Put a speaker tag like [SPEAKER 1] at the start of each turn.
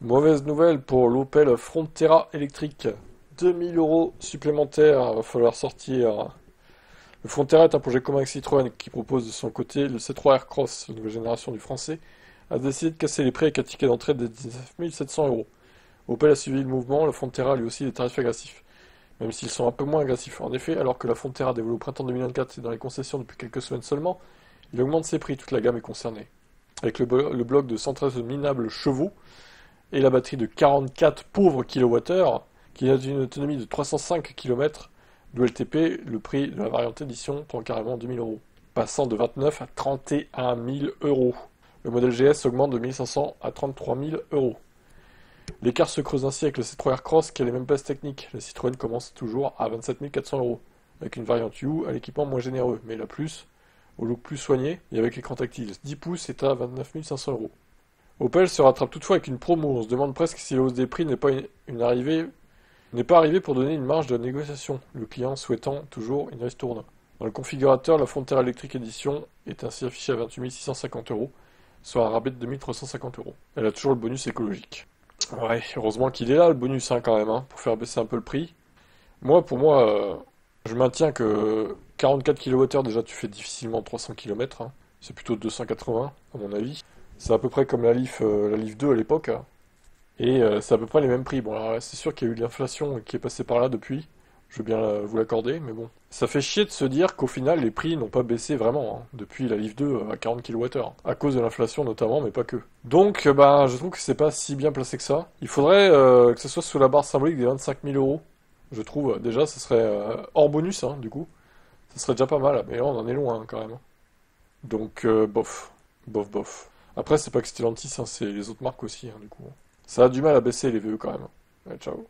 [SPEAKER 1] Mauvaise nouvelle pour l'Opel Frontera électrique. 2000 € supplémentaires, va falloir sortir. Le Frontera est un projet commun avec Citroën qui propose de son côté le C3 Aircross, la nouvelle génération du français, a décidé de casser les prix avec un ticket d'entrée de 19 700 euros. Opel a suivi le mouvement, le Frontera a lui aussi des tarifs agressifs, même s'ils sont un peu moins agressifs. En effet, alors que la Frontera dévoilée au printemps 2024 est dans les concessions depuis quelques semaines seulement, il augmente ses prix, toute la gamme est concernée. Avec le bloc de 113 minables chevaux, et la batterie de 44 pauvres kWh, qui a une autonomie de 305 km, l'ULTP, le prix de la variante édition prend carrément 2000 euros, passant de 29 à 31 000 euros. Le modèle GS augmente de 1500 à 33 000 euros. L'écart se creuse ainsi avec le C3 Aircross qui a les mêmes bases techniques. La Citroën commence toujours à 27 400 euros, avec une variante U à l'équipement moins généreux, mais la plus, au look plus soigné et avec l'écran tactile 10 pouces est à 29 500 euros. Opel se rattrape toutefois avec une promo. On se demande presque si la hausse des prix n'est pas arrivée pour donner une marge de négociation, le client souhaitant toujours une ristourne. Dans le configurateur, la Frontera Electric Edition est ainsi affichée à 28 650 euros, soit un rabais de 2350 euros. Elle a toujours le bonus écologique. Ouais, heureusement qu'il est là le bonus quand même, pour faire baisser un peu le prix. Pour moi, je maintiens que 44 kWh déjà tu fais difficilement 300 km, c'est plutôt 280 à mon avis. C'est à peu près comme la Leaf 2 à l'époque. Et c'est à peu près les mêmes prix. Bon, alors là, c'est sûr qu'il y a eu de l'inflation qui est passée par là depuis. Je veux bien vous l'accorder, mais bon. Ça fait chier de se dire qu'au final, les prix n'ont pas baissé vraiment, depuis la Leaf 2 à 40 kWh. À cause de l'inflation notamment, mais pas que. Donc, je trouve que c'est pas si bien placé que ça. Il faudrait que ce soit sous la barre symbolique des 25 000 euros. Je trouve, déjà, ce serait hors bonus, du coup. Ce serait déjà pas mal, mais là, on en est loin, quand même. Donc, bof. Bof, bof. Après, c'est pas que Stellantis, c'est les autres marques aussi, du coup. Ça a du mal à baisser les VE quand même. Ouais, ciao.